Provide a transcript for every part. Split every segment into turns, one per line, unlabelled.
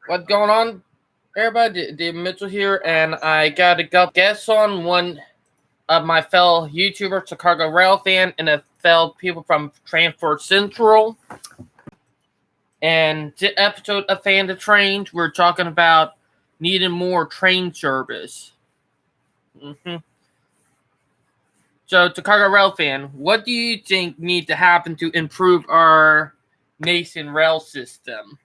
What's going on, everybody? Dave Mitchell here, and I got a couple guests on. One of my fellow YouTubers, Chicago Rail fan, and a fellow people from Transport Central. And this episode of Fan to Trains, we're talking about needing more train service. So, Chicago Rail fan, what do you think needs to happen to improve our nation rail system?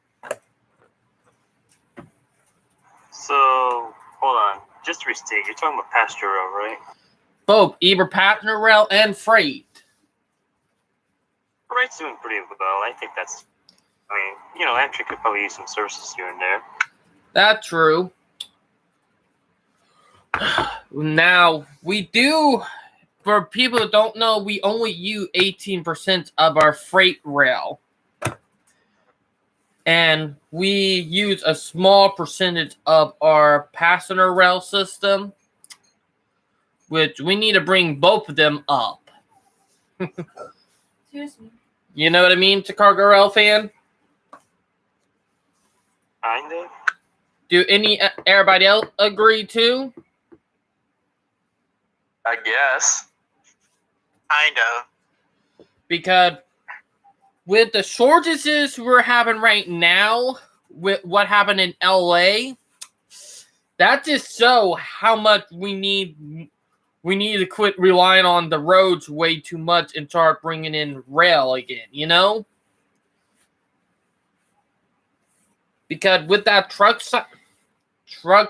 So, hold on. Just to restate, you're talking about passenger rail, right?
Both, either passenger rail and freight.
Freight's doing pretty well. I think that's... Amtrak could probably use some services here and there.
That's true. Now, we do... For people who don't know, we only use 18% of our freight rail. And we use a small percentage of our passenger rail system, which we need to bring both of them up.
Excuse me.
You know what I mean, Chicago Rail fan?
Kind of.
Do everybody else agree too?
I guess.
Kind of.
Because with the shortages we're having right now, with what happened in LA, that just shows how much we need to quit relying on the roads way too much and start bringing in rail again, you know? Because with that truck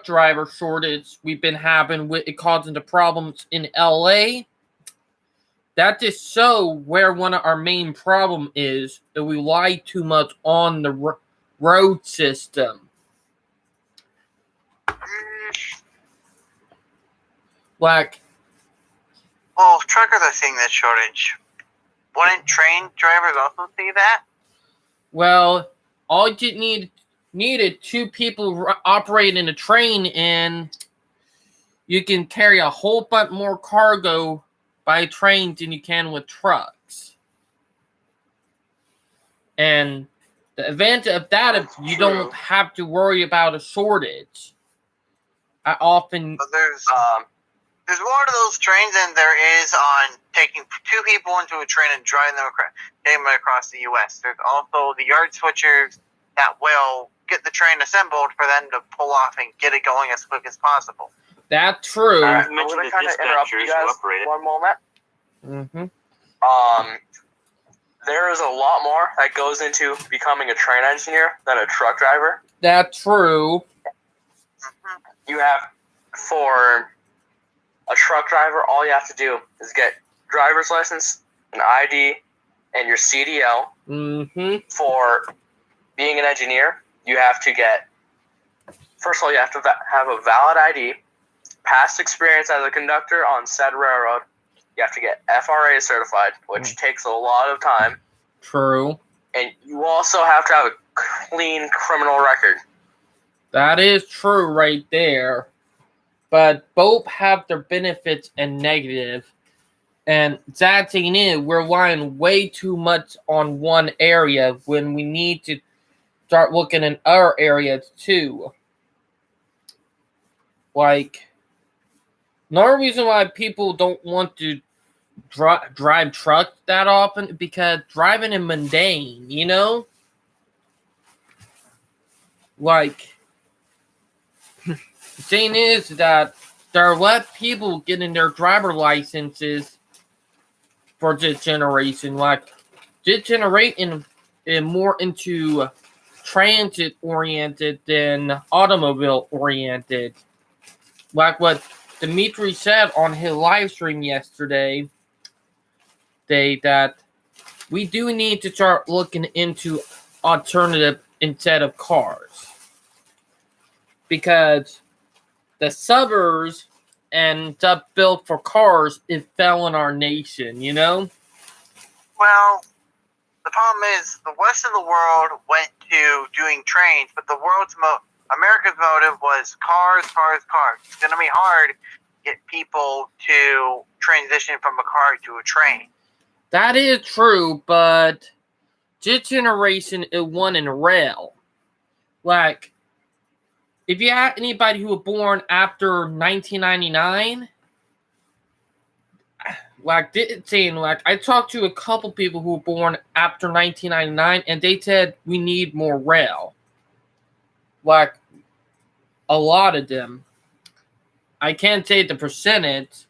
driver shortage we've been having, with it causing the problems in LA, that just shows where one of our main problem is, that we rely too much on the road system. Like,
well, truckers are seeing that shortage. Wouldn't train drivers also see that?
well, all you needed two people operating a train, and you can carry a whole bunch more cargo by trains than you can with trucks. And the advantage of that is you don't have to worry about a shortage. I often...
But there's more to those trains than there is on taking two people into a train and driving them across the U.S. There's also the yard switchers that will get the train assembled for them to pull off and get it going as quick as possible.
That's true.
You
I'm
mentioned
going
the
to kind of interrupt
dispatchers
you
who
guys
operate it.
one moment.
Mm-hmm.
There is a lot more that goes into becoming a train engineer than a truck driver.
That's true.
You have, for a truck driver, all you have to do is get driver's license, an ID, and your CDL.
Mm-hmm.
For being an engineer, you have to get, first of all, you have to have a valid ID, past experience as a conductor on said railroad. You have to get FRA certified, which takes a lot of time.
True.
And you also have to have a clean criminal record.
That is true right there. But both have their benefits and negative. And that thing is, we're relying way too much on one area when we need to start looking in other areas too. Like, another reason why people don't want to drive trucks that often, because driving is mundane, you know? Like, the thing is that there are less people getting their driver licenses for this generation. Like, this generation is more into transit oriented than automobile oriented. Like what Dimitri said on his live stream yesterday, that we do need to start looking into alternative instead of cars. Because the suburbs and stuff built for cars is failing our nation, you know?
Well, the problem is the rest of the world went to doing trains, but America's motive was cars. It's going to be hard to get people to transition from a car to a train.
That is true, but this generation is one in rail. Like, if you had anybody who was born after 1999, like saying, like I talked to a couple people who were born after 1999, and they said we need more rail. Like a lot of them. I can't say the percentage,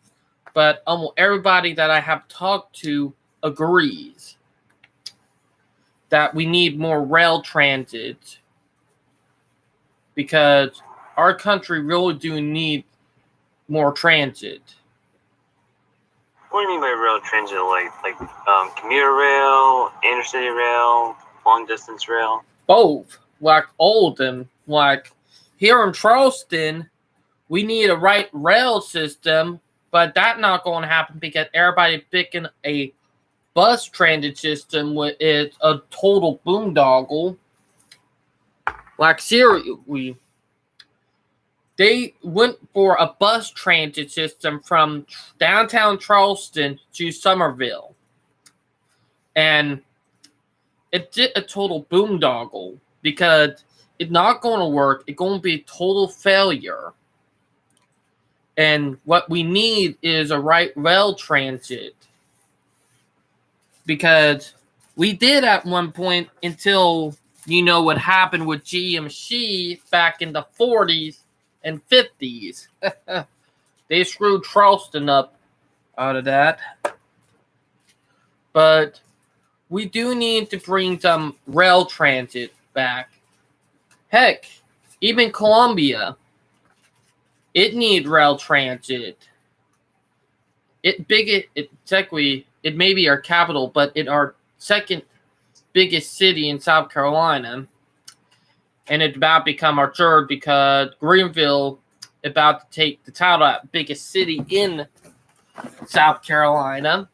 but almost everybody that I have talked to agrees that we need more rail transit because our country really do need more transit.
What do you mean by rail transit? Like commuter rail, intercity rail, long distance rail?
Both, like all of them. Like here in Charleston, we need a right rail system, but that's not going to happen because everybody picking a bus transit system with it's a total boondoggle. Like seriously, they went for a bus transit system from downtown Charleston to Somerville, and it's a total boondoggle because it's not going to work. It's going to be a total failure. And what we need is a right rail transit. Because we did at one point until, you know, what happened with GMC back in the 40s and 50s. They screwed Charleston up out of that. But we do need to bring some rail transit back. Heck, even Columbia, it need rail transit. It may be our capital, but it our second biggest city in South Carolina. And it's about to become our third because Greenville about to take the title of biggest city in South Carolina.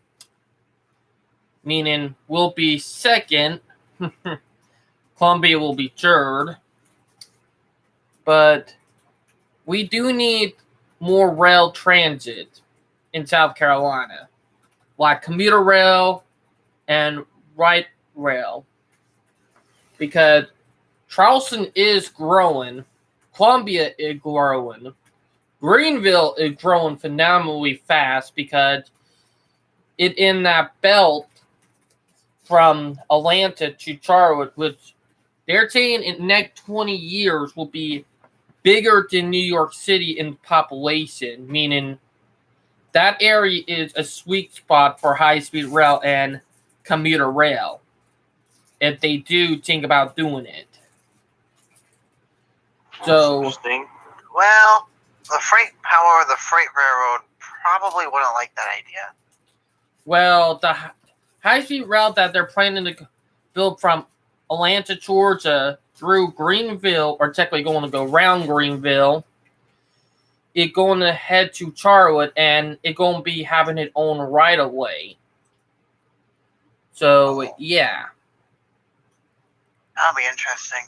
Meaning we'll be second. Columbia will be third. But we do need more rail transit in South Carolina. Like commuter rail and right rail. Because Charleston is growing. Columbia is growing. Greenville is growing phenomenally fast because it in that belt from Atlanta to Charlotte, which they're saying in the next 20 years will be bigger than New York City in population, meaning that area is a sweet spot for high-speed rail and commuter rail, if they do think about doing it. So,
Interesting.
Well, the freight power of the freight railroad probably wouldn't like that idea.
well, the high-speed rail that they're planning to build from Atlanta, Georgia, through Greenville, or technically going to go around Greenville, it's going to head to Charlotte, and it's going to be having its own right-of-way. So, yeah.
That'll be interesting.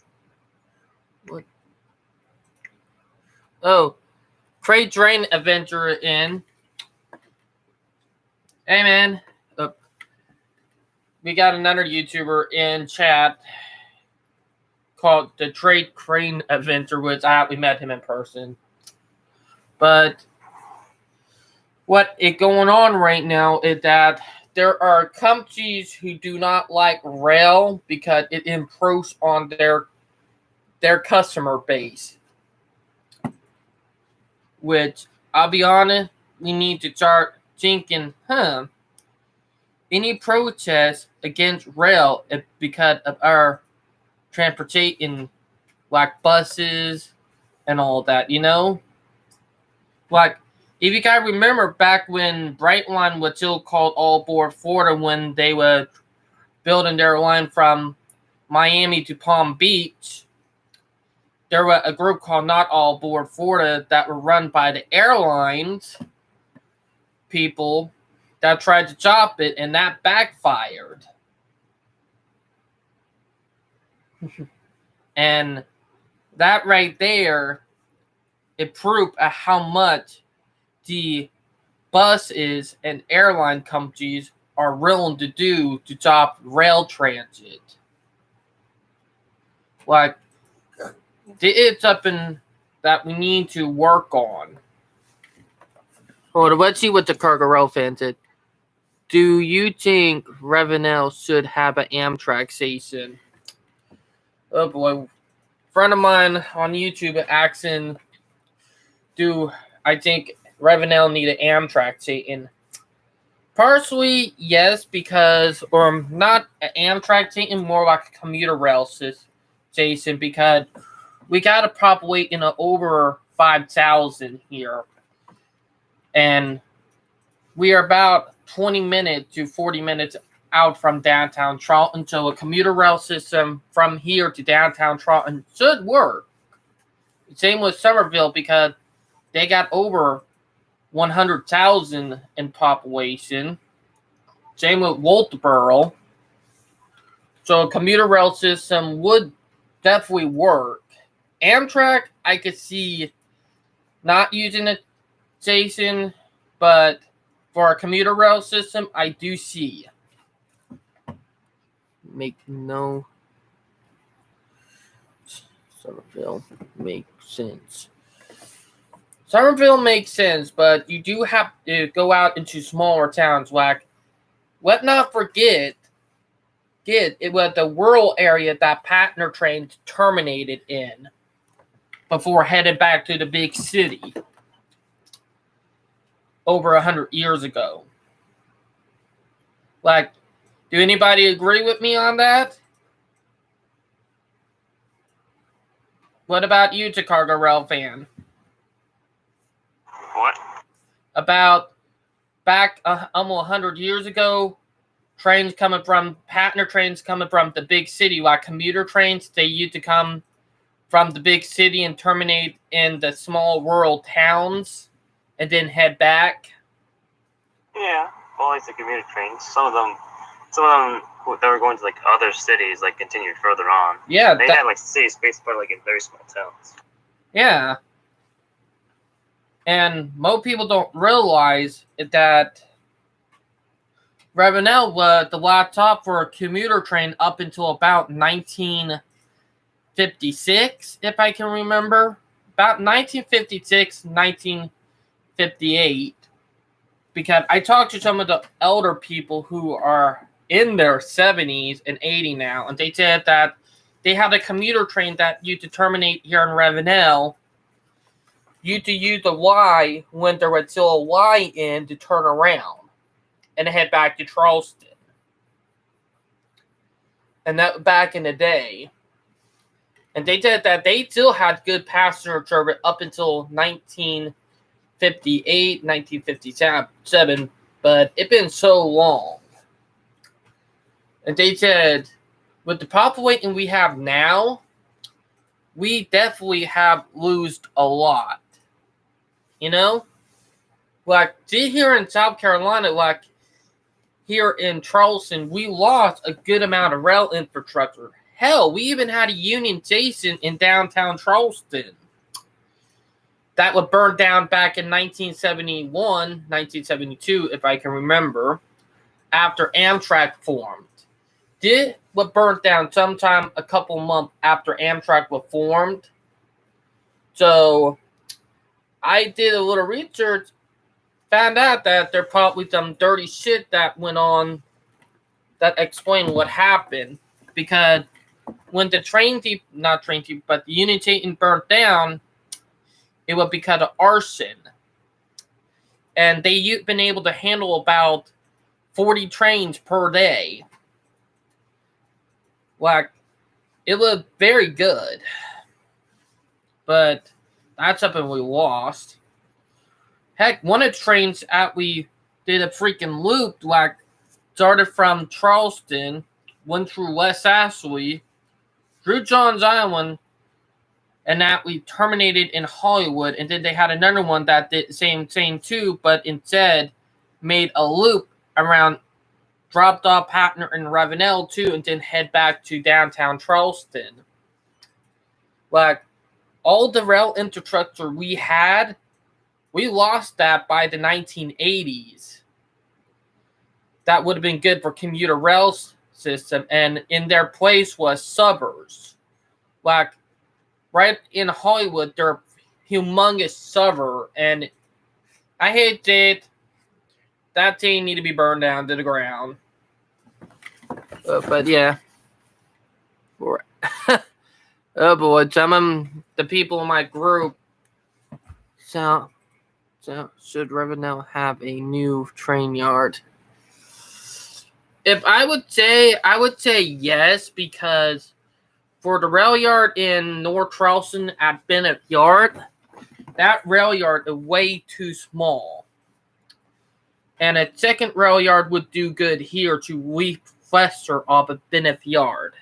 Oh, Trade Drain Adventure in. Hey, man. We got another YouTuber in chat called the Trade Crane Adventure, which we met him in person. But what is going on right now is that there are companies who do not like rail because it improves on their customer base. Which, I'll be honest, we need to start thinking, any protest against rail because of our transportation, like buses and all that, you know? Like, if you guys remember back when Brightline was still called All Aboard Florida, when they were building their line from Miami to Palm Beach, there was a group called Not All Aboard Florida that were run by the airlines people that tried to chop it, and that backfired. And that right there, it proved how much the buses and airline companies are willing to do to stop rail transit. Like, it's up in that we need to work on. Hold on, let's see what the Cargo Rail fan said. Do you think Ravenel should have an Amtrak station? Oh boy. A friend of mine on YouTube asking, do I think Ravenel need an Amtrak station? Partially, yes, because, or not an Amtrak station, more like a commuter rail station, because we got a population of over 5,000 here. And we are about 20 minutes to 40 minutes out from downtown Charlton, so a commuter rail system from here to downtown Charlton should work. Same with Somerville, because they got over 100,000 in population. Same with Walterboro. So a commuter rail system would definitely work. Amtrak, I could see not using a station, but for a commuter rail system, I do see. Make no Somerville makes sense. Somerville makes sense, but you do have to go out into smaller towns. Like, let not forget, it was the rural area that Patner trains terminated in before heading back to the big city over 100 years ago. Like, do anybody agree with me on that? What about you, Chicago Rail fan?
What?
About back almost 100 years ago, Patner trains coming from the big city, like commuter trains, they used to come from the big city and terminate in the small rural towns and then head back.
Yeah, well, like the commuter trains. Some of them that were going to like other cities, like continued further on.
Yeah,
they had like city space, but like in very small towns.
Yeah. And most people don't realize that Ravenel was the last stop for a commuter train up until about 1956, if I can remember. About 1956, 1958. Because I talked to some of the elder people who are in their 70s and 80 now, and they said that they had a commuter train that used to terminate here in Ravenel. Used to use the Y when there was still a Y in to turn around and head back to Charleston. And that back in the day. And they said that they still had good passenger service up until 1958, 1957, but it's been so long. And they said, with the population we have now, we definitely have lost a lot. You know? Like, here in South Carolina, like, here in Charleston, we lost a good amount of rail infrastructure. Hell, we even had a Union Station in downtown Charleston that was burned down back in 1971, 1972, if I can remember, after Amtrak formed. Was burnt down sometime a couple months after Amtrak was formed. So I did a little research, found out that there probably some dirty shit that went on that explained what happened. Because when the the Union Station burnt down, it was because of arson. And they've been able to handle about 40 trains per day. Like, it was very good. But that's something we lost. Heck, one of the trains that we did a freaking loop, like, started from Charleston, went through West Ashley, through Johns Island, and that we terminated in Hollywood. And then they had another one that did the same too, but instead made a loop around, dropped off Patner and Ravenel too, and then head back to downtown Charleston. Like, all the rail infrastructure we had, we lost that by the 1980s. That would have been good for commuter rail system, and in their place was suburbs. Like, right in Hollywood, there are humongous server, and I hate it. That team need to be burned down to the ground. But yeah. Oh boy, some of the people in my group should Rivendell have a new train yard? If I would say yes, because for the rail yard in North Charleston at Bennett Yard, that rail yard is way too small. And a second rail yard would do good here to Leaf Fester off of Bennett Yard.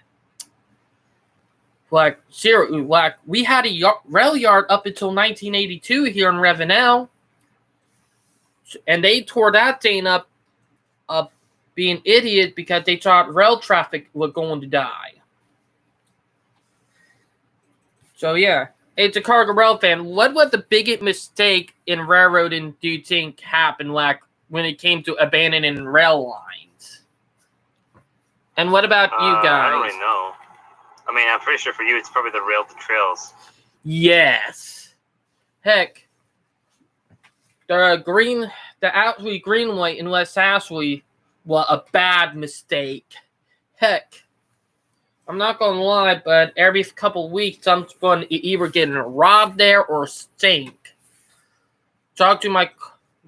Like, seriously, like, we had a rail yard up until 1982 here in Ravenel. And they tore that thing up being idiot because they thought rail traffic was going to die. So, yeah. Hey, Chicago Rail fan, what was the biggest mistake in railroading do you think happened, like, when it came to abandoning rail lines? And what about you guys?
I don't really know. I mean, I'm pretty sure for you, it's probably the rail to trails.
Yes. Heck, the Ashley Greenway in West Ashley was a bad mistake. Heck, I'm not gonna lie, but every couple weeks, I'm going to either getting robbed there or stink. Talked to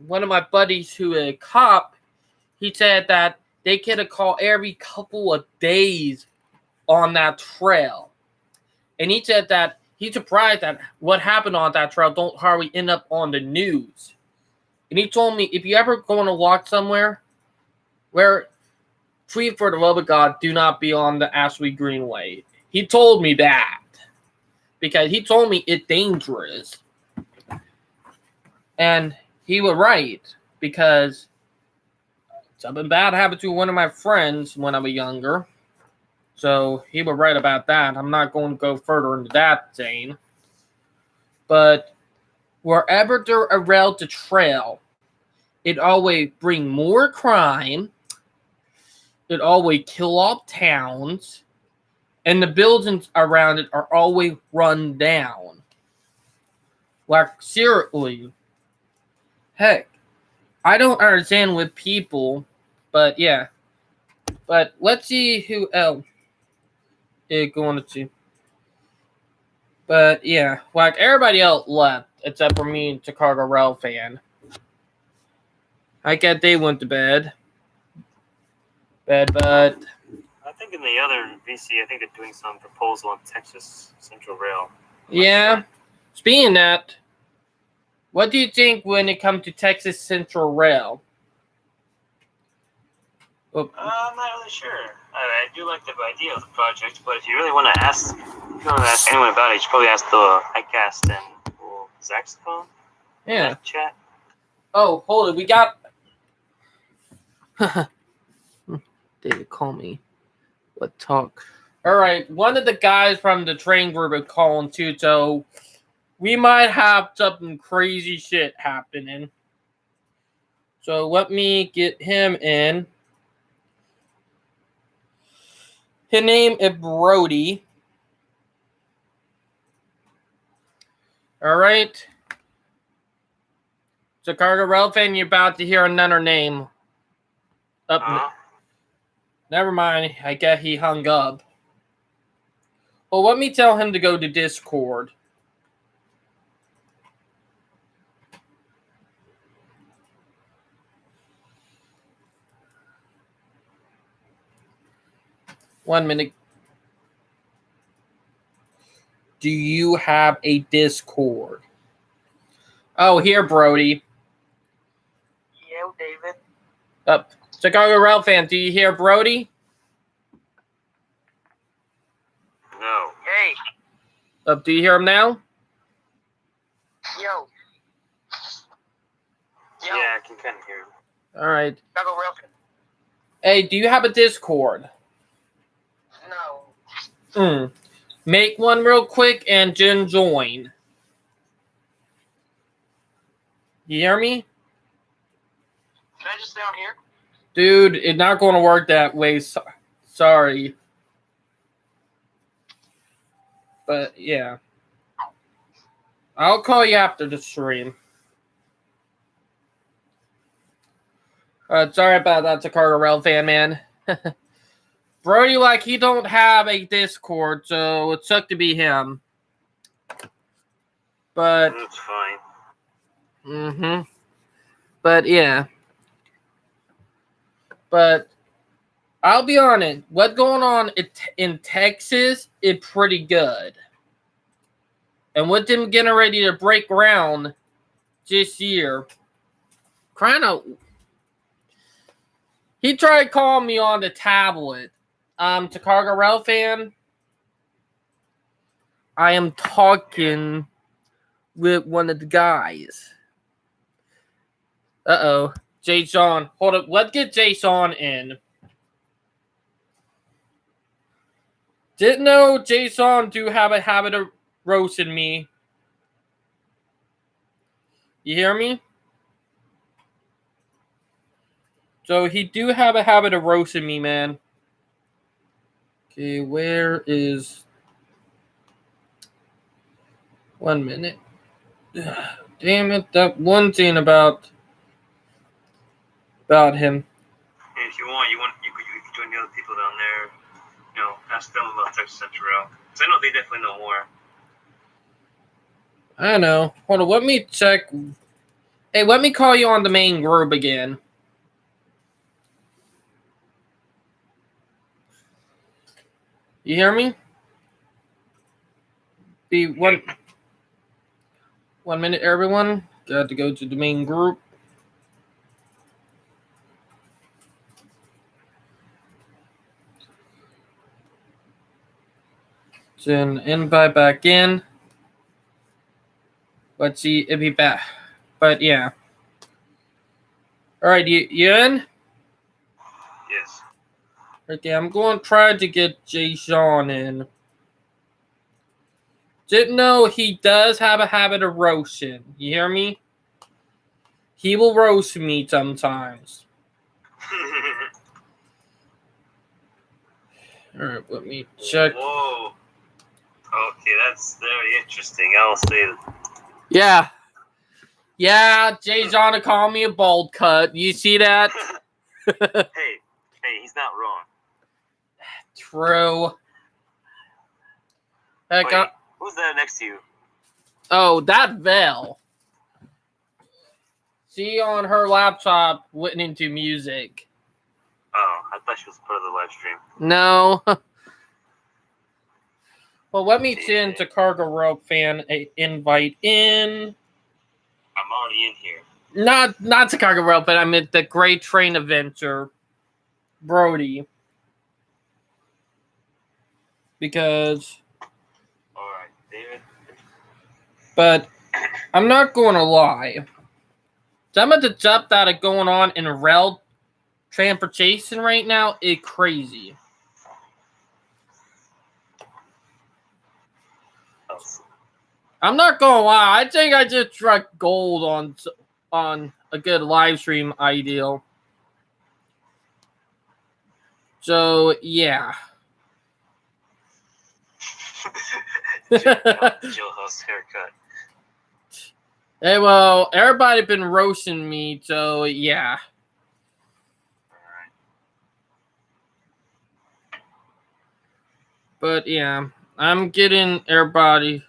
one of my buddies who is a cop. He said that they get a call every couple of days on that trail. And he said that he's surprised that what happened on that trail don't hardly end up on the news. And he told me, if you ever going to walk somewhere where, free for the love of God, do not be on the Ashley Greenway. He told me that. Because he told me it's dangerous. And he was right. Because something bad happened to one of my friends when I was younger. So he was right about that. I'm not going to go further into that thing. But wherever there is a rail to trail, it always bring more crime. It always kill off towns. And the buildings around it are always run down. Like, seriously. Heck, I don't understand with people, but yeah. But let's see who else is going to. But yeah, like everybody else left except for me and Chicago Rail fan. I guess they went to bed. But
I think in the other VC, I think they're doing some proposal on Texas Central Rail.
yeah. Speaking of that, what do you think when it comes to Texas Central Rail? Oh.
I'm not really sure. I do like the idea of the project, but if you really want to ask, anyone about it, you should probably ask the ICAST and Zach's phone.
Yeah.
Chat.
Oh, hold it. We got. David, call me. What talk? All right. One of the guys from the train group is calling too, so we might have something crazy shit happening. So let me get him in. His name is Brody. All right. Chicago Rail fan, you're about to hear another name. Never mind. I guess he hung up. Well, let me tell him to go to Discord. One minute. Do you have a Discord? Oh, here, Brody.
Yo, David.
Up. Chicago Rail fan, do you hear Brody?
No.
Hey.
Up. Do you hear him now?
Yo.
Yeah, I can kind of hear him.
All right.
Chicago Rail fan.
Hey, do you have a Discord?
No.
Make one real quick and then join. You hear me?
Can I just stay on here?
Dude, it's not going to work that way. Sorry. But, yeah. I'll call you after the stream. Sorry about that, Takara Rail fan, man. Brody, like, he don't have a Discord, so it sucked to be him. But,
That's fine.
But, yeah. But, I'll be honest, what's going on in Texas is pretty good. And with them getting ready to break ground this year, he tried calling me on the tablet. Chicago Rail fan, I am talking with one of the guys. Uh-oh. Jay Sean. Hold up. Let's get Jay Sean in. Didn't know Jay Sean do have a habit of roasting me. You hear me? So he do have a habit of roasting me, man. Okay, where is... 1 minute. Damn it, that one thing about him.
And if you could join the other people down there. You know, ask them about Texas Central Rail. Because I know they definitely know more.
I don't know. Hold on, let me check. Hey, let me call you on the main group again. You hear me? Be 1 minute, everyone. Got to go to the main group. Then invite back in. Let's see if he back. But yeah. Alright, you in?
Yes.
Okay, I'm going to try to get Jay Sean in. Didn't know he does have a habit of roasting. You hear me? He will roast me sometimes. Alright, let me check.
Whoa. Okay, that's very interesting. I'll say that.
Yeah. Yeah, Jay Sean called me a bold cut. You see that?
Hey, he's not wrong.
True. Heck,
Wait, who's that next to you?
oh, that Vel. She on her laptop went into music.
Oh, I thought she was part of the live stream.
No. Well, let me send to Cargo Rope fan a invite in.
I'm already in here.
Not to Cargo Rope, but I meant the Great Train Adventure, Brody. Because,
Alright, David.
but I'm not going to lie. Some of the stuff that are going on in rail transportation right now is crazy. I'm not gonna lie. I think I just struck gold on a good live stream ideal. So yeah.
Jailhouse haircut.
Hey, well, everybody been roasting me, so yeah.
Alright.
But yeah, I'm getting everybody.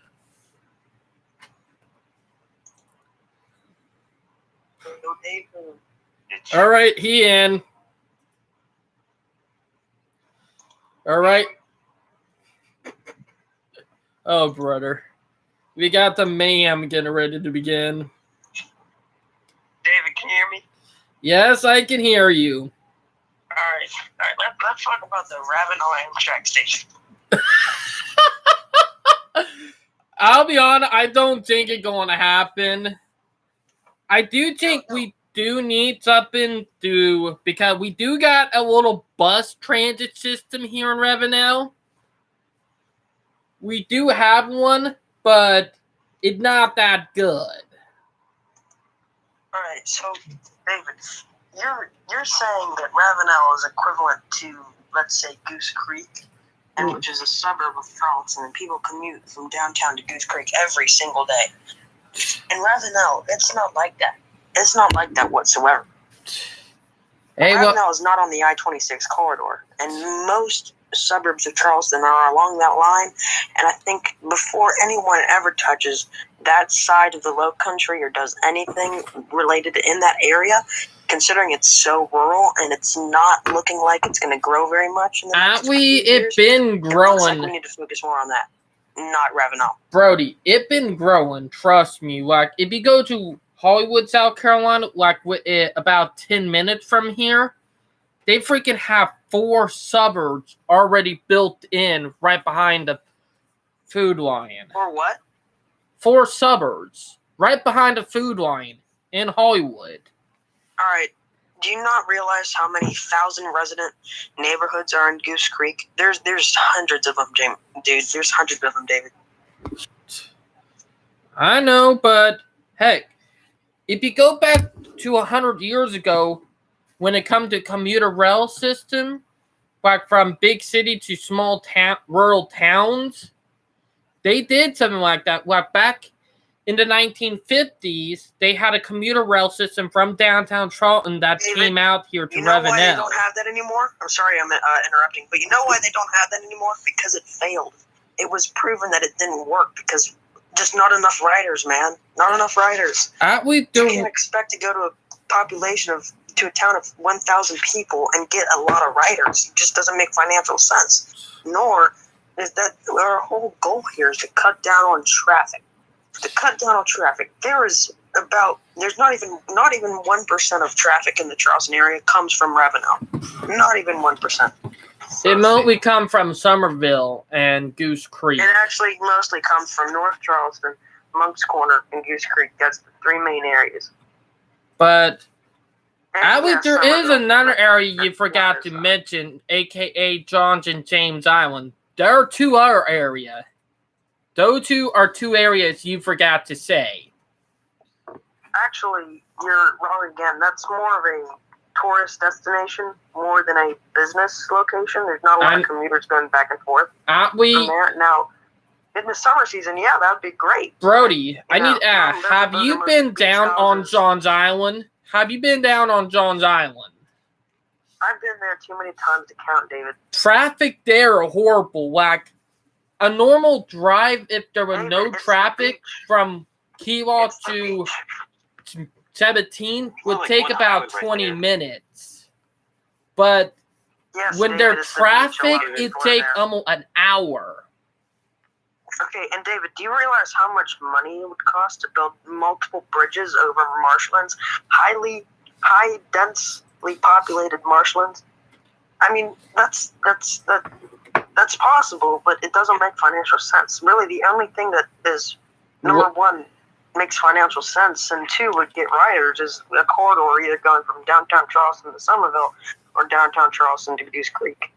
All right, he in. All right. Oh, brother. We got the mayhem getting ready to begin.
David, can you hear me?
Yes, I can hear you.
All right. Let's talk about the Ravenel Amtrak station.
I'll be honest, I don't think it's going to happen. I do think we do need something to, because we do got a little bus transit system here in Ravenel. We do have one, but it's not that good.
All right. So, David, you're saying that Ravenel is equivalent to, let's say, Goose Creek, and which is a suburb of Charleston, and people commute from downtown to Goose Creek every single day. In Ravenel, it's not like that. It's not like that whatsoever.
Hey, well,
Ravenel is not on the I-26 corridor, and most suburbs of Charleston are along that line. And I think before anyone ever touches that side of the Low Country or does anything related to in that area, considering it's so rural and it's not looking like it's going to grow very much in the next few
it
years,
been
it looks like
growing,
we need to focus more on that, not Ravenel.
Brody. It been growing. Trust me. Like if you go to Hollywood, South Carolina, like about 10 minutes from here, they freaking have 4 suburbs already built in right behind the food line.
Or what?
4 suburbs right behind the food line in Hollywood.
All right. Do you not realize how many 1,000-resident neighborhoods are in Goose Creek? There's hundreds of them, James. Dude, there's hundreds of them, David.
I know, but heck, if you go back to 100 years ago, when it comes to commuter rail system, like from big city to small town, rural towns, they did something like that. Like back in the 1950s, they had a commuter rail system from downtown Charlton that
David,
came out here to
You know why they
Ravenel.
don't have that anymore? I'm sorry I'm interrupting, but you know why they don't have that anymore? Because it failed. It was proven that it didn't work because just not enough riders, man. Not enough riders.
We
You
do.
can't expect to go to a town of 1,000 people and get a lot of riders. It just doesn't make financial sense. Nor is that our whole goal here is to cut down on traffic. There's not even 1% of traffic in the Charleston area comes from Ravenel. Not even 1%.
It mostly come from Somerville and Goose Creek.
It actually mostly comes from North Charleston, Monk's Corner, and Goose Creek. That's the 3 main areas.
But
And, yeah,
there is
Somerville.
another area you forgot to mention, aka Johns and James Island. There are 2 other areas. Those 2 are 2 areas you forgot to say.
Actually, you're wrong again. That's more of a tourist destination more than a business location. There's not a lot of commuters going back and forth from there. Now, in the summer season, yeah, that would be great.
Brody, I need to ask, have
those
you
are
been
most
down
beach
on
houses.
Johns Island? Have you been down on Johns Island?
I've been there too many times to count, David.
Traffic there are horrible. Like, a normal drive, if there were
David,
no
it's the
traffic
beach.
from Kewalt
It's the
to
beach.
17 would
Like
take
one
about
highway right
20
there.
minutes. But
Yes,
when
David,
there's
it's the beach.
traffic,
Along the
it
shore
takes
there.
almost an hour.
Okay, and David, do you realize how much money it would cost to build multiple bridges over marshlands, high densely populated marshlands? I mean, that's possible, but it doesn't make financial sense. Really, the only thing that is number one makes financial sense, and 2 would get riders is a corridor either going from downtown Charleston to Somerville or downtown Charleston to Goose Creek.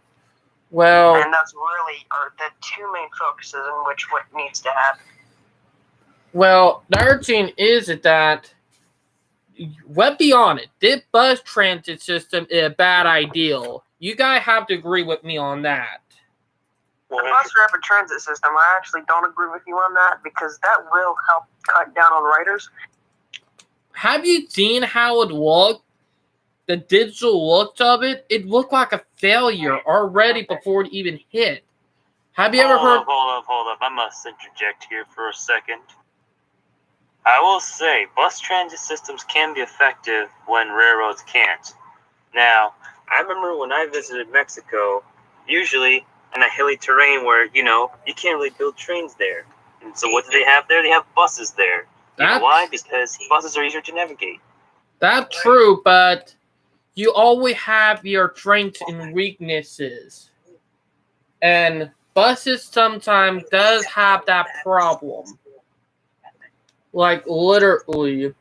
Well,
And that's really are the 2 main focuses in which what needs to happen.
Well, the other thing is that, let's be honest, this bus transit system is a bad idea. You guys have to agree with me on that.
The bus rapid transit system, I actually don't agree with you on that because that will help cut down on riders.
Have you seen how it looked? The digital looks of it? It looked like a failure already before it even hit. Have you ever heard?
Hold up. I must interject here for a second. I will say, bus transit systems can be effective when railroads can't. Now, I remember when I visited Mexico, usually in a hilly terrain where, you can't really build trains there. And so what do they have there? They have buses there. You know why? Because buses are easier to navigate.
That's true, but you always have your strengths and weaknesses. And buses sometimes does have that problem. Like, literally.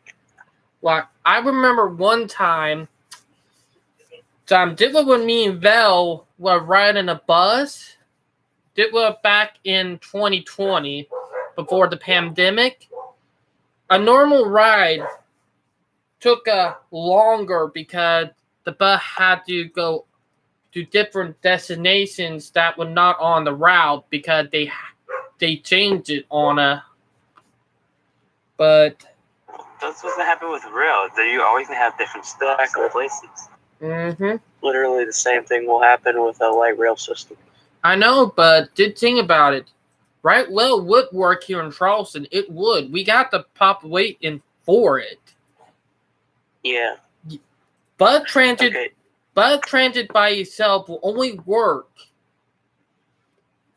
Like, I remember one time, did when me and Vel were riding a bus. It was back in 2020, before the pandemic. A normal ride took longer because the bus had to go to different destinations that were not on the route because they changed it on But
That's what's gonna happen with rail. That you always gonna have different stops and places.
Literally the same thing will happen with a light rail system.
I know, but did think about it. Right? Well, would work here in Charleston. It would. We got the pop weight in for it.
Yeah.
But transit,
Okay.
but transit by itself will only work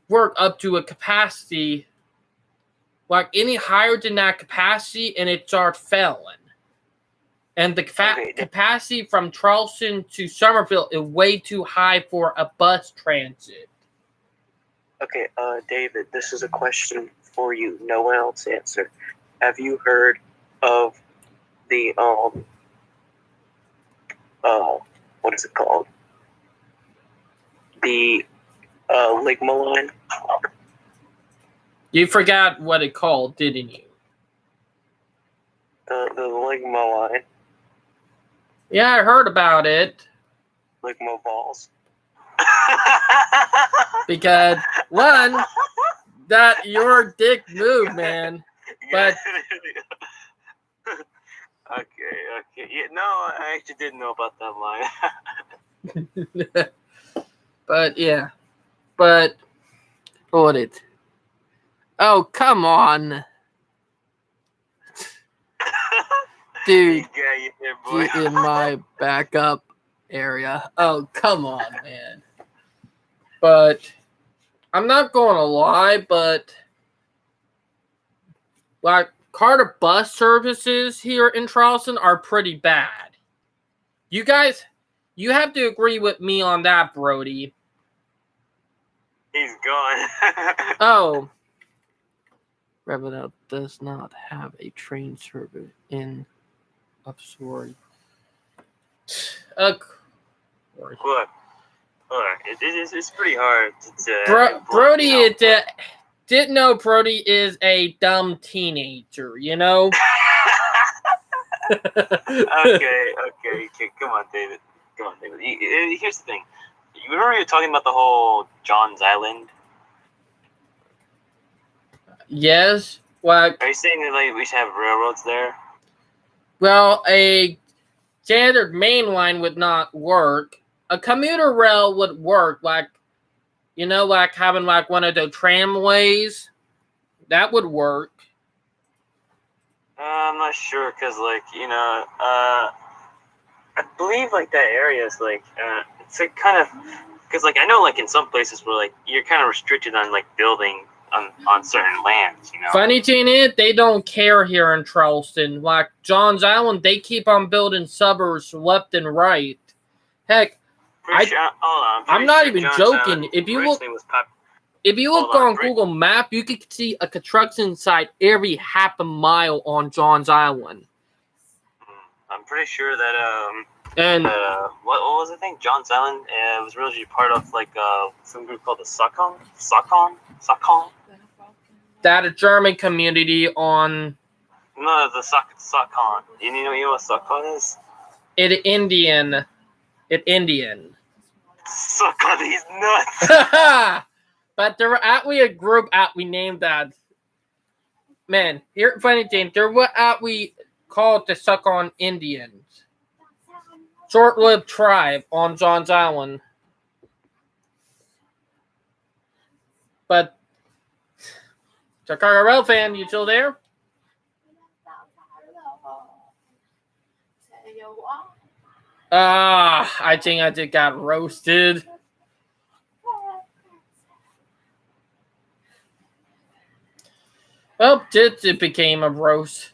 up to a capacity. Like any higher than that capacity, and it starts failing. And the capacity from Charleston to Somerville is way too high for a bus transit.
Okay, David, this is a question for you. No one else answer. Have you heard of the what is it called? The Ligma line?
You forgot what it called, didn't you?
The Ligma line.
Yeah, I heard about it.
Ligma balls.
Because one, that your dick move, man. But
okay. Yeah, no, I actually didn't know about that line.
but yeah. But hold it. Oh, come on. Dude, get in my backup area. Oh, come on, man. But I'm not going to lie, but like Carter bus services here in Charleston are pretty bad. You guys, you have to agree with me on that, Brody.
He's gone.
Oh. Revenue does not have a train service in Upsword.
Look, it's pretty hard to
Brody didn't know Brody is a dumb teenager, you know?
Okay. Come on, David. Here's the thing. You remember you were talking about the whole John's Island?
Yes. Well,
Are you saying that like we should have railroads there?
well, a standard main line would not work. A commuter rail would work, like, you know, like having like one of the tramways. That would work.
I'm not sure, cause like I believe like that area is like it's like kind of, cause like I know like in some places where like you're kind of restricted on like building on certain lands, you know.
Funny thing is, they don't care here in Charleston. Like John's Island, they keep on building suburbs left and right. Heck, I'm not even joking. If you look on Google Map, you can see a construction site every half a mile on John's Island.
I'm pretty sure that
And
what was the thing? John's Island was originally part of like some group called the Sakon.
that a German community on
No, the Sakon. You know what Sakon is?
Indian.
Sakon, he's nuts.
But there were actually a group we named that. Man, here funny thing, there were we called the Sakon Indians. Short-lived tribe on John's Island. But Chicago Rail fan, you still there? I think I just got roasted. Well, it became a roast.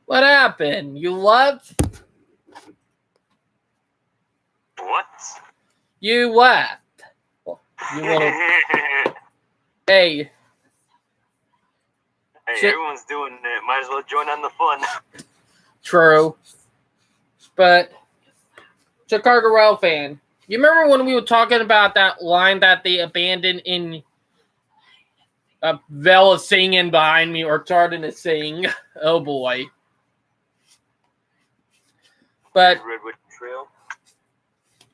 What happened? You left?
What?
You left. You wanna... Hey.
Hey, everyone's doing it. Might as well join on the fun.
True. But Chicago Rail fan, you remember when we were talking about that line that they abandoned in Vela singing behind me or starting to sing? Oh boy. But
Redwood Trail.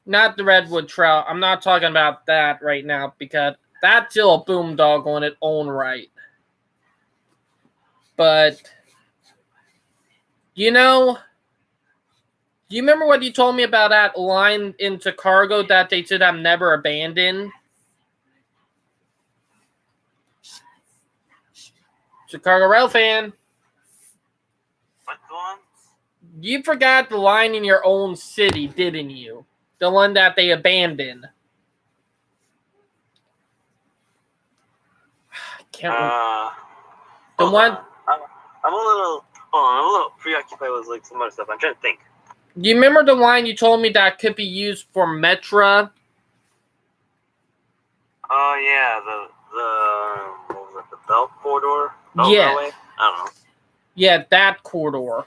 Not the redwood trout. I'm not talking about that right now because that's still a boondoggle on its own right. But you know, do you remember what you told me about that line in Chicago that they should have never abandoned? Chicago Rail fan.
What's the one?
You forgot the line in your own city, didn't you? The one that they abandoned. I can't remember. The
Hold
one.
on. I'm a little. Hold on. I'm a little preoccupied with like some other stuff. I'm trying to think.
Do you remember the line you told me that could be used for Metra?
Oh yeah, the what was it? The Belt Corridor? Belt
Yeah.
Railway? I don't know.
Yeah, that corridor.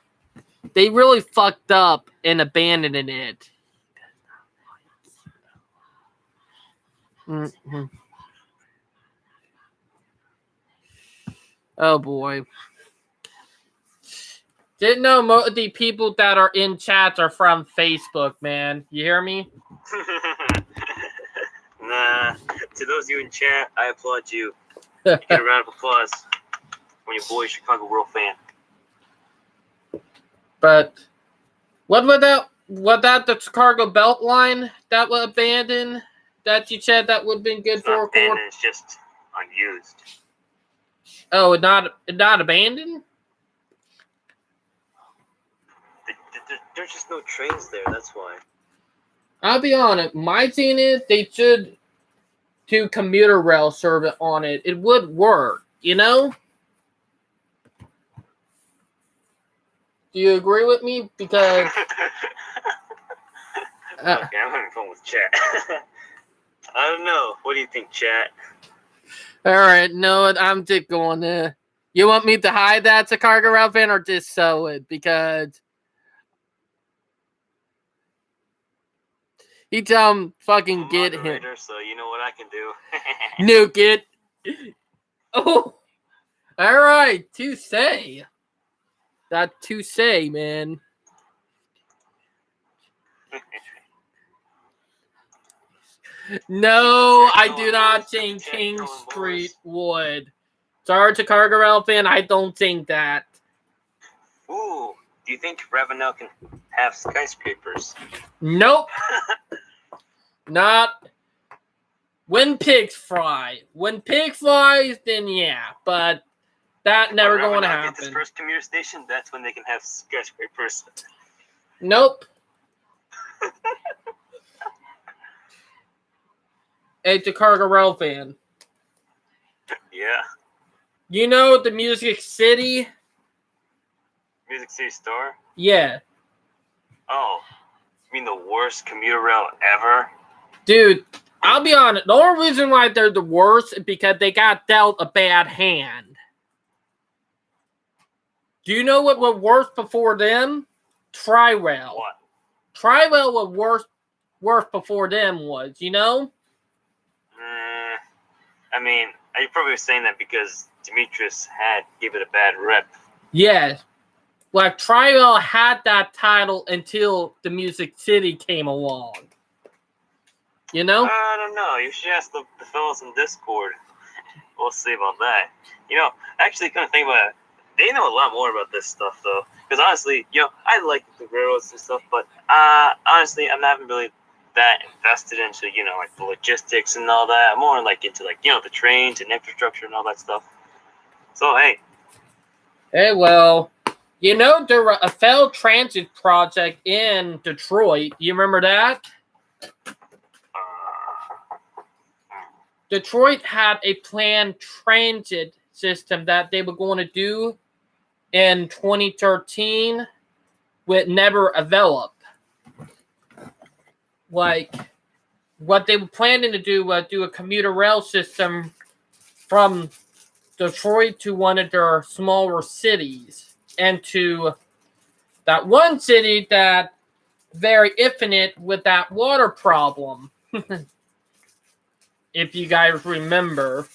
They really fucked up in abandoning it. Mm-hmm. Oh boy. Didn't know most of the people that are in chats are from Facebook, man. You hear me?
Nah. To those of you in chat, I applaud you. Get a round of applause from your boy Chicago World fan.
But what that the Chicago Belt line that was abandoned? That you said that would have been good
It's
for
not
a quarter?
abandoned, it's just unused.
Oh, not abandoned?
There's just no trains there, that's why.
I'll be honest. My thing is they should do commuter rail service on it. It would work, you know? Do you agree with me? Because
okay, I'm having fun with chat. I don't know. What do you think, chat?
all right, no, I'm just going there. You want me to hide that Chicago Rail fan or just sew it? Because he tell him fucking
I'm
get
a
him.
moderator, so you know what I can do.
Nuke it. Oh, all right, to say. That to say, man. No, I do not think King Street would. Sorry, Chicago Rail fan, I don't think that.
Ooh, do you think Ravenel can have skyscrapers?
Nope. Not when pigs fry. When pig flies, then yeah, but that never
when
going to
Ravenel gets his
happen.
first commuter station, that's when they can have skyscrapers.
Nope. Hey, Chicago Rail fan.
Yeah.
You know the Music City?
Music City Store?
Yeah.
Oh, you mean the worst commuter rail ever?
Dude, I'll be honest. The only reason why they're the worst is because they got dealt a bad hand. Do you know what was worse before them? Tri-Rail.
What?
Tri-Rail was worse before them was, you know?
I mean, you're probably saying that because Demetrius gave it a bad rep.
Yes. Like, Tri-Rail had that title until the Music City came along. You know?
I don't know. You should ask the fellows in Discord. We'll see about that. You know, actually, kind of think about it. They know a lot more about this stuff, though. Because honestly, you know, I like the railroads and stuff, but honestly, I'm not really that invested into, you know, like the logistics and all that. I'm more like into, like, you know, the trains and infrastructure and all that stuff. So, hey.
Hey, well, you know, there was a failed transit project in Detroit. You remember that? Detroit had a planned transit system that they were going to do in 2013 with never developed. Like, what they were planning to do was do a commuter rail system from Detroit to one of their smaller cities and to that one city that very infinite with that water problem. If you guys remember.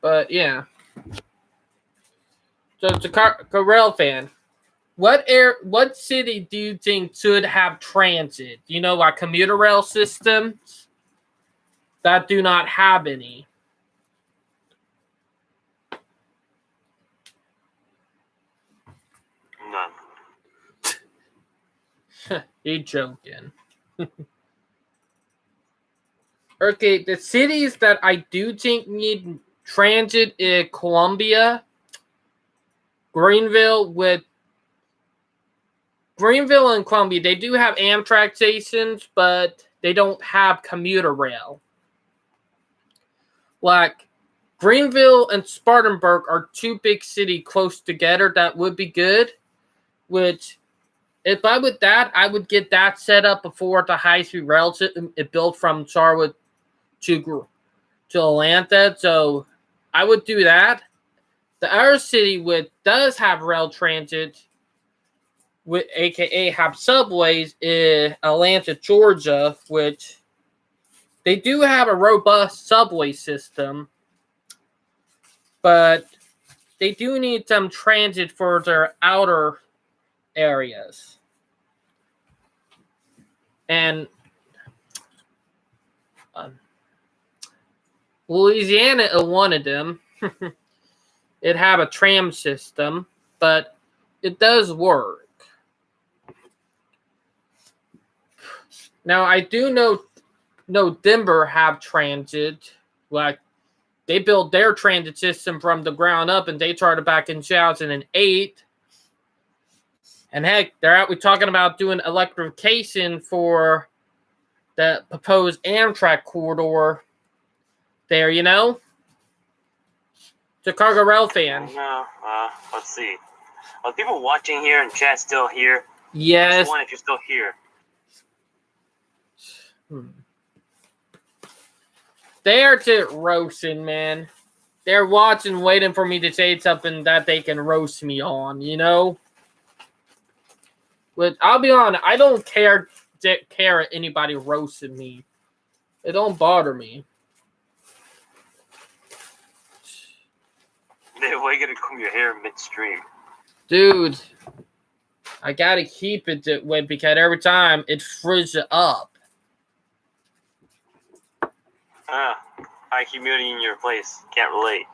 But yeah. So it's a Rail fan. What city do you think should have transit? You know, like commuter rail systems that do not have any.
None.
You joking. Okay, the cities that I do think need transit is Columbia, Greenville and Columbia. They do have Amtrak stations, but they don't have commuter rail. Like Greenville and Spartanburg are two big cities close together that would be good. Which, if I would that, I would get that set up before the high-speed rail system it built from Charlotte to Atlanta. So I would do that. The other city does have rail transit, with aka have subways, is Atlanta, Georgia, which they do have a robust subway system, but they do need some transit for their outer areas. And Louisiana is one of them. It have a tram system, but it does work. Now I do know Denver have transit. Like they built their transit system from the ground up, and they started back in 2008. And heck, we're talking about doing electrification for the proposed Amtrak corridor there, you know? Chicago Rail fan.
No, let's see. Are people watching here and chat still here?
Yes.
Just one if you're still here.
They are just roasting, man. They're watching, waiting for me to say something that they can roast me on, you know? But I'll be honest, I don't care anybody roasting me. It don't bother me.
Why you gonna comb your hair midstream?
Dude, I gotta keep it that way because every time it frizzes up.
High humidity in your place. Can't relate.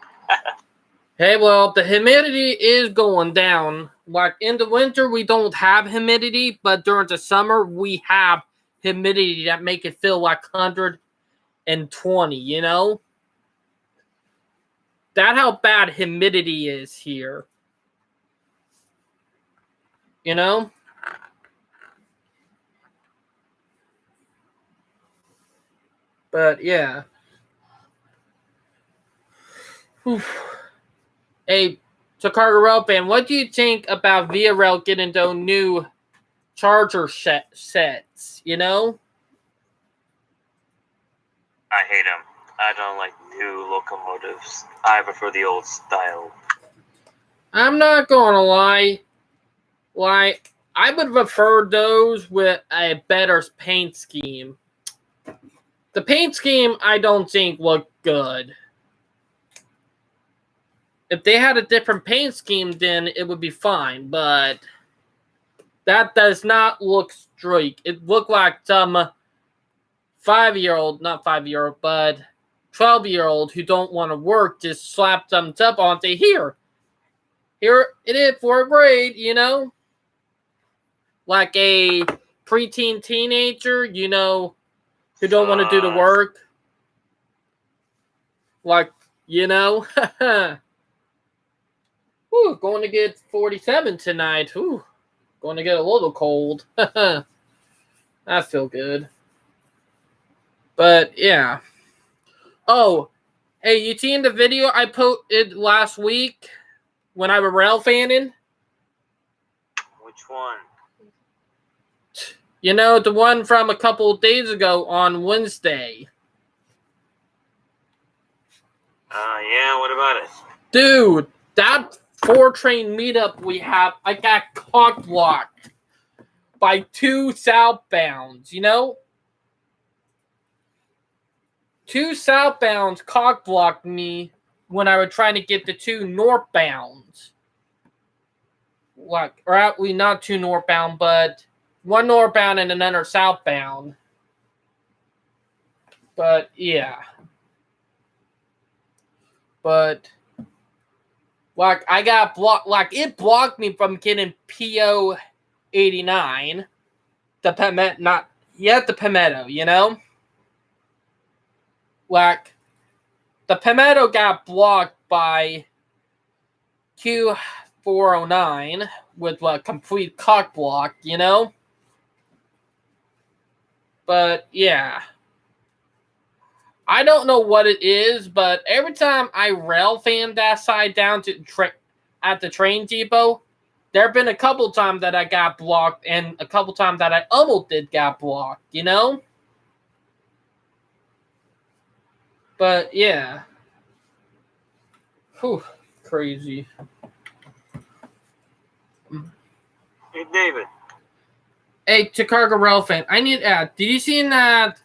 Hey, well, the humidity is going down. Like in the winter, we don't have humidity, but during the summer, we have humidity that make it feel like 120, you know? That's how bad humidity is here. You know? But, yeah. Hey, Chicago Rail fan, what do you think about Via Rail getting those new charger sets, you know?
I hate them. I don't like new locomotives. I prefer the old style.
I'm not gonna lie. Like, I would prefer those with a better paint scheme. The paint scheme, I don't think looked good. If they had a different paint scheme, then it would be fine. But that does not look straight. It looked like some 5-year-old, not 5-year-old, but 12-year-old who don't want to work just slap thumbs up on it. Here it is for a grade, you know? Like a preteen teenager, you know, who don't want to do the work. Like, you know? Ooh, going to get 47 tonight. Ooh, going to get a little cold. I feel good. But, yeah. Oh, hey, you seen the video I posted last week when I was rail fanning?
Which one?
You know, the one from a couple of days ago on Wednesday.
Yeah, what about it?
Dude, that 4-train meetup we have, I got cock-blocked by 2 southbounds, you know? 2 southbounds cock-blocked me when I was trying to get the 2 northbounds. like, or actually not two northbound, but one northbound and another southbound. But yeah. But like I got blocked, like it blocked me from getting PO 89. The Palmetto, not yet the Palmetto, you know? Like the Palmetto got blocked by Q409 with a complete cock block, you know? But yeah. I don't know what it is, but every time I rail fan that side down to at the train depot, there have been a couple times that I got blocked and a couple times that I almost did got blocked, you know? But yeah. Whew, crazy.
Hey, David.
Hey, Chicago rail fan, I need to add, did you see that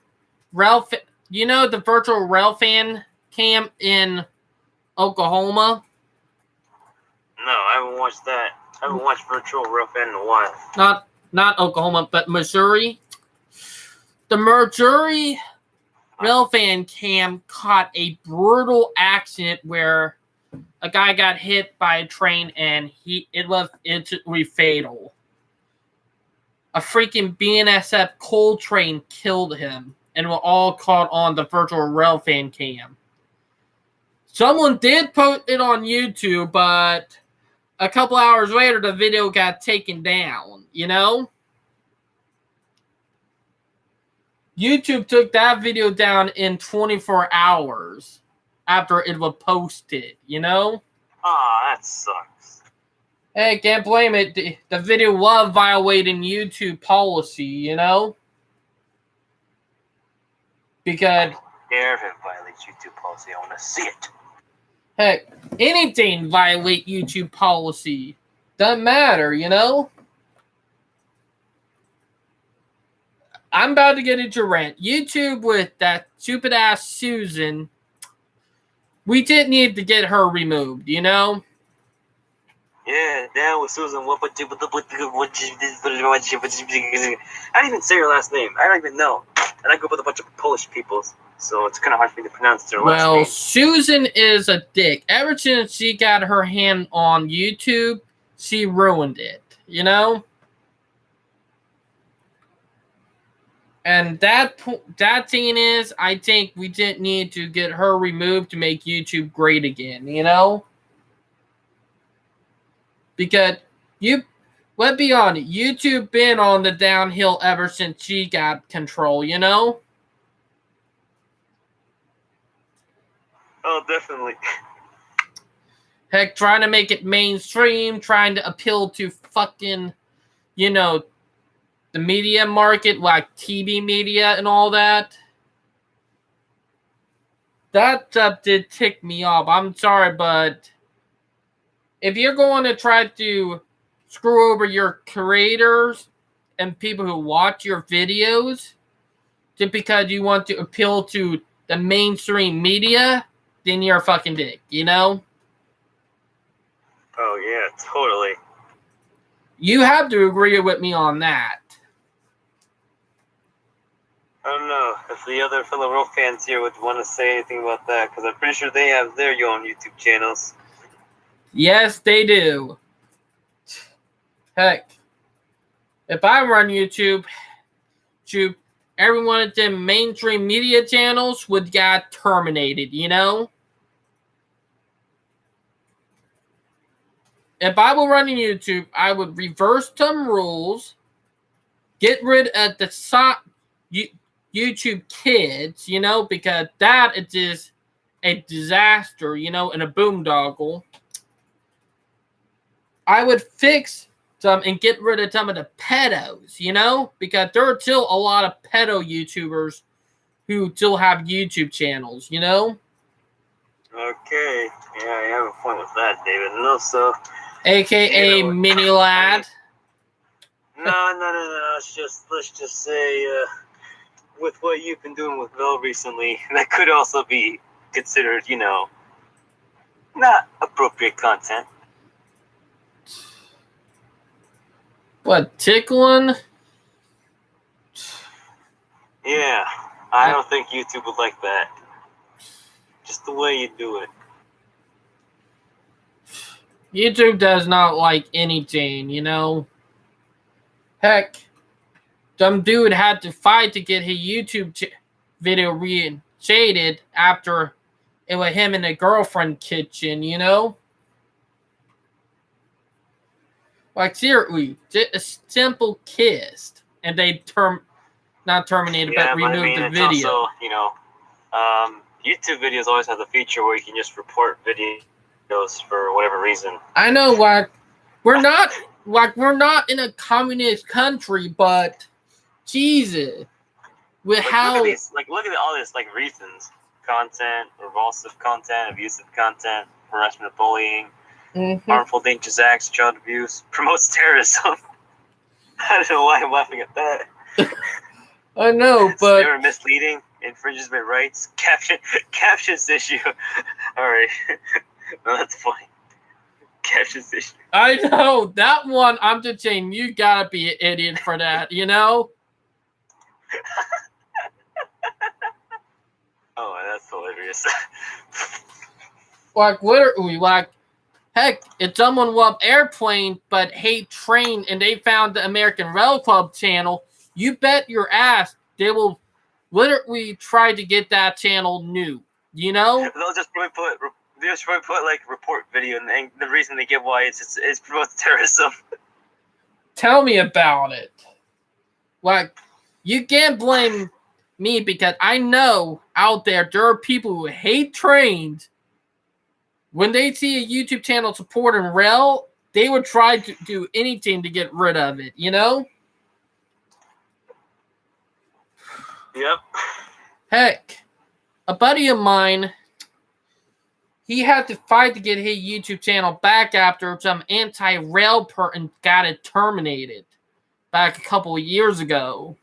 rail fan, you know the virtual rail fan camp in Oklahoma?
No, I haven't watched that. I haven't watched Virtual Rail Fan in a while.
Not Oklahoma, but Missouri. The Missouri rail fan cam caught a brutal accident where a guy got hit by a train and it was instantly fatal. A freaking BNSF coal train killed him, and were all caught on the virtual rail fan cam. Someone did post it on YouTube, but a couple hours later, the video got taken down, you know? YouTube took that video down in 24 hours after it was posted, you know?
Aw, that sucks.
Hey, can't blame it. The video was violating YouTube policy, you know? Because,
Yeah, if it violates YouTube policy, I want to see it.
heck, anything violate YouTube policy. Doesn't matter, you know? I'm about to get into rant. YouTube with that stupid ass Susan, we did need to get her removed, you know?
Yeah, down with Susan. I didn't even say her last name. I don't even know. And I grew up with a bunch of Polish people, so it's kind of hard for me to pronounce their last
Well,
name.
Susan is a dick. Ever since she got her hand on YouTube, she ruined it, you know? And that thing is, I think we didn't need to get her removed to make YouTube great again, you know? Because let's be honest, YouTube been on the downhill ever since she got control, you know?
Oh, definitely.
Heck, trying to make it mainstream, trying to appeal to fucking, you know, the media market, like TV media and all that. That stuff did tick me off. I'm sorry, but if you're going to try to screw over your creators and people who watch your videos just because you want to appeal to the mainstream media, then you're a fucking dick, you know?
Oh, yeah, totally.
You have to agree with me on that.
I don't know if the other fellow Roll fans here would want to say anything about that, because I'm pretty sure they have their own YouTube channels.
Yes, they do. Heck, if I run YouTube, every one of them mainstream media channels would get terminated, you know? If I were running YouTube, I would reverse some rules, get rid of the YouTube kids, you know, because that is just a disaster, you know, and a boondoggle. I would fix some and get rid of some of the pedos, you know, because there are still a lot of pedo YouTubers who still have YouTube channels, you know?
Okay. Yeah, I have a point with that, David. And also,
AKA
you know,
Mini Lad.
No. Let's just say, with what you've been doing with Vel recently, that could also be considered, you know, not appropriate content.
What, tickling?
Yeah, I don't think YouTube would like that. Just the way you do it.
YouTube does not like anything, you know? Heck, some dude had to fight to get his YouTube video reinstated after it was him in a girlfriend kitchen, you know? Like, seriously, just a simple kiss. And they not terminated,
Yeah,
but removed the
it's
video.
also, YouTube videos always have the feature where you can just report videos for whatever reason.
I know, we're not in a communist country, but Jesus, with how
look at all this reasons: content, revulsive content, abusive content, harassment, bullying, harmful, dangerous acts, child abuse, promotes terrorism. I don't know why I'm laughing at that.
I know, but
They were misleading, infringes my rights, captions issue. All right, no, that's funny. Captions issue.
I know that one. I'm just saying, you gotta be an idiot for that, you know?
Oh, that's hilarious.
Like literally, like heck, if someone loved airplane but hate train and they found the American Rail Club channel, you bet your ass they will literally try to get that channel new. You know?
They'll just probably put report video, and the reason they give why is promotes terrorism.
Tell me about it. Like, you can't blame me because I know out there are people who hate trains. When they see a YouTube channel supporting rail, they would try to do anything to get rid of it, you know?
Yep.
Heck, a buddy of mine, he had to fight to get his YouTube channel back after some anti-rail person got it terminated back a couple of years ago.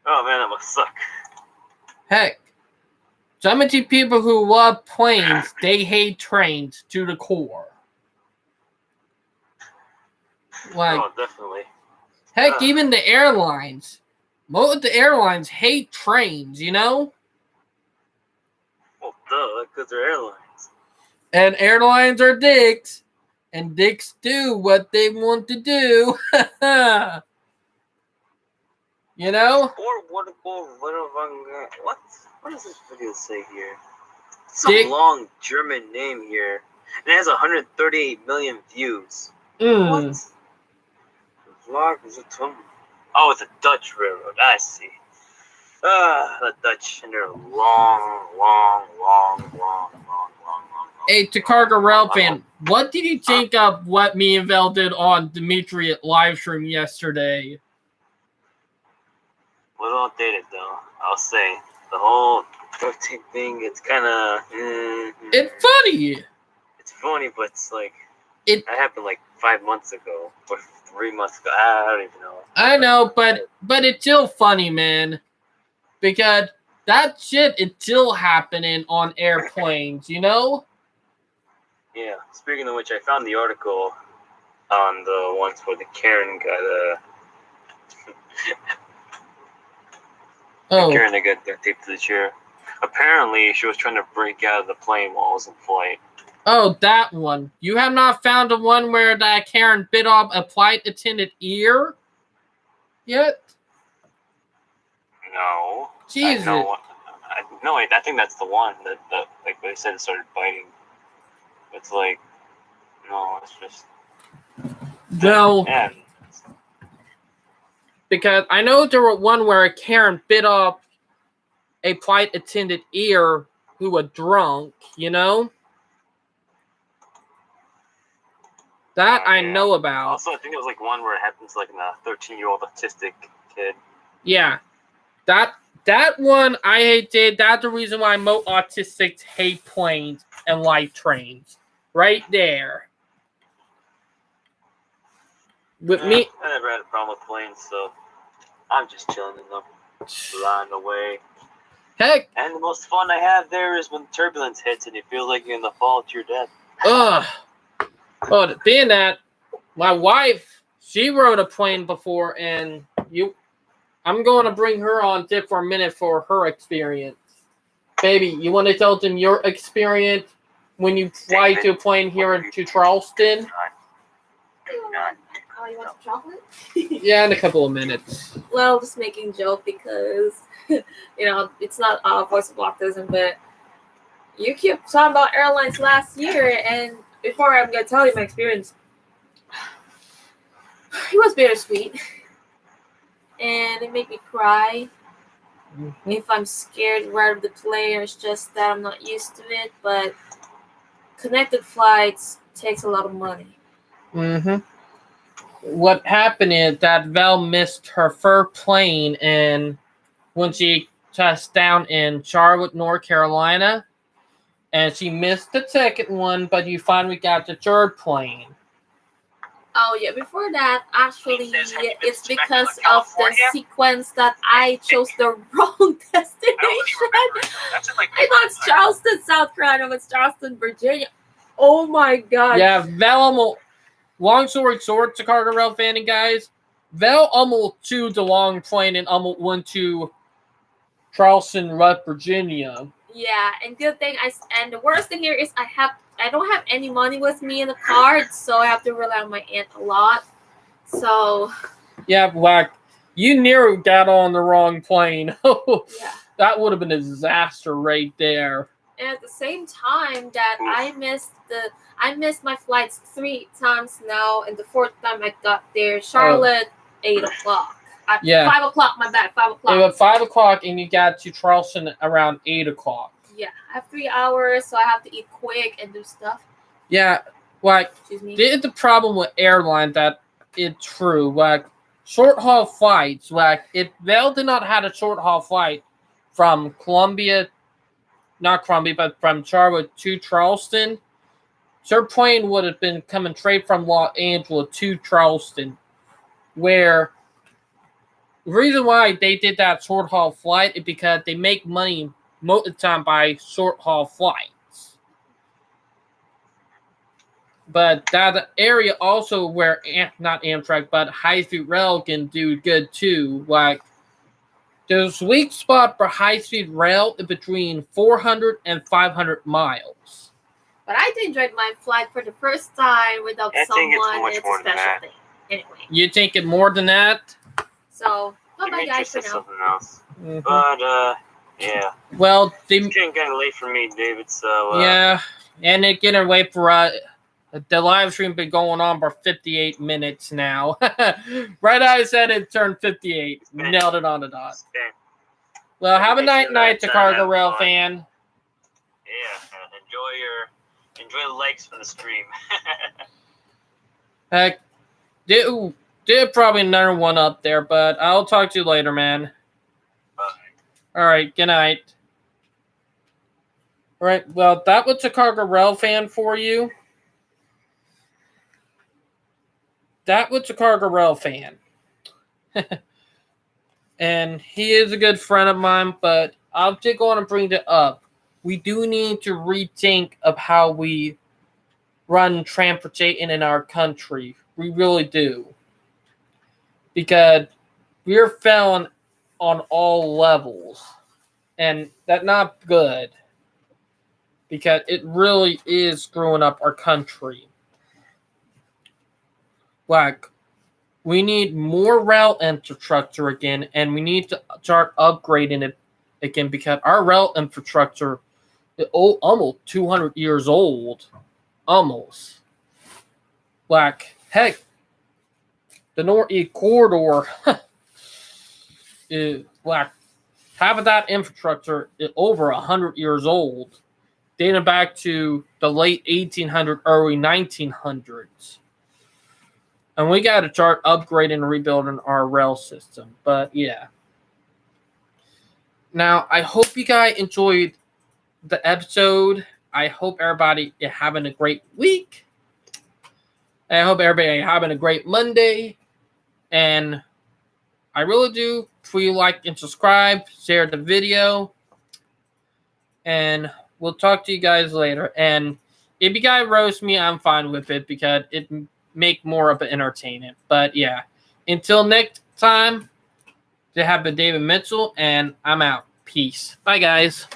Oh man, that must suck.
Heck, some of the people who love planes, they hate trains to the core. Like,
Oh, definitely.
heck, even the airlines. Most of the airlines hate trains, you know?
Well, duh, because they're airlines.
And airlines are dicks. And dicks do what they want to do. You know?
Or what does this video say here? Some
Dick.
long German name here. And it has 138 million views.
Mm.
What? Vlog is a tum. Oh, it's a Dutch railroad. I see. The Dutch and their long.
Hey, Takarga Rail fan, what did you think of what me and Vel did on Dimitri at livestream yesterday?
Little outdated though, I'll say. The whole 13 thing, it's kind of.
It's funny.
It's funny, but it's like.
It-
That happened like 5 months ago. Or 3 months ago. I don't even know.
I know, but it's still funny, man. Because that shit is still happening on airplanes, you know?
Yeah. Speaking of which, I found the article on the ones where the Karen got
Oh,
Karen that got taped to the chair. Apparently, she was trying to break out of the plane while it was in flight.
oh, that one. You have not found the one where that Karen bit off a flight attendant ear yet?
No.
Jesus.
I think that's the one that like they said it started biting. It's like, no, it's just.
No,
Yeah.
because I know there was one where a Karen bit off a flight attendant ear who was drunk, you know? That I
Yeah.
know about.
Also, I think it was like one where it happens like in a 13-year-old autistic kid.
Yeah. That one I hated. That's the reason why most autistics hate planes and like trains. Right there. With me,
I never had a problem with planes, so I'm just chilling in them, flying away.
heck,
And the most fun I have there is when turbulence hits and you feel like you're in the fall to your death.
ugh. Oh, being that, my wife she rode a plane before, and I'm going to bring her on Dick for a minute for her experience. Baby, you want to tell them your experience when you fly to a plane here to Charleston?
Oh, you want some chocolate?
Yeah, in a couple of minutes.
Well, just making joke because it's not voice of autism, but you keep talking about airlines last year, and before I'm gonna tell you my experience, it was bittersweet, and it made me cry.
Mm-hmm.
If I'm scared right of the plane, it's just that I'm not used to it. But connected flights takes a lot of money.
Mm-hmm. What happened is that Val missed her first plane, and when she touched down in Charlotte, North Carolina, and she missed the second one, but you finally got the third plane.
Oh yeah, before that, actually,
Says, have you been
it's
to
because of the
California?
sequence that I chose the wrong destination.
That's in like
I thought it's Charleston, South Carolina, but it's Charleston, Virginia. Oh my god.
Yeah, Val almost, long story short, to Cargo Rail fanning guys, Val almost to the long plane and almost went to Charleston, West Virginia.
Yeah, and good thing and the worst thing here is I don't have any money with me in the card, so I have to rely on my aunt a lot. So
Yeah, like you nearly got on the wrong plane.
yeah.
That would have been a disaster right there.
And at the same time that I missed my flights 3 times now, and the 4th time I got there, Charlotte, 8 o'clock.
Yeah.
5 o'clock, my bad, 5 o'clock.
It was 5 o'clock, and you got to Charleston around 8 o'clock.
Yeah, I have 3 hours, so I have to eat quick and do stuff.
Yeah, like,
Excuse me.
this is the problem with airlines that it's true. Like, short-haul flights, like, if Val did not have a short-haul flight from not Columbia, but from Charlotte to Charleston, her plane would have been coming straight from Los Angeles to Charleston, where the reason why they did that short-haul flight is because they make money most of the time by short-haul flights. But that area also where, not Amtrak, but high-speed rail can do good too. Like, the sweet spot for high-speed rail is between 400 and 500 miles.
But I did enjoy my flight for the first time without
I think it's
someone.
much
It's a
more than
special
that.
thing. Anyway,
You think it more than that?
so bye-bye
Demetrius
guys for
said
now.
something else.
Mhm.
But, yeah.
Well,
It's getting kind of late for me, David, so,
yeah, and it getting away for the live stream been going on for 58 minutes now. Right, I said it turned 58. Nailed it on the dot. Well, have a night to Cargo Rail fan.
Yeah, enjoy the likes from the stream.
Heck, did probably another one up there, but I'll talk to you later, man.
Bye.
All right, good night. All right, well, that was a Cargo Rail fan for you. That was a Cargo Rail fan. And he is a good friend of mine, but I'll just go on and bring it up. We do need to rethink of how we run transportation in our country. We really do. Because we're failing on all levels. And that's not good. Because it really is screwing up our country. Like, we need more rail infrastructure again, and we need to start upgrading it again because our rail infrastructure is almost 200 years old. Almost. Like, heck, the Northeast Corridor is like half of that infrastructure is over 100 years old, dating back to the late 1800s, early 1900s. And we got to start upgrading and rebuilding our rail system. But yeah. Now, I hope you guys enjoyed the episode. I hope everybody is having a great week. I hope everybody is having a great Monday. And I really do. Please like and subscribe. Share the video. And we'll talk to you guys later. And if you guys roast me, I'm fine with it because it make more of it entertaining. But yeah, until next time, to have been David Mitchell, and I'm out. Peace. Bye, guys.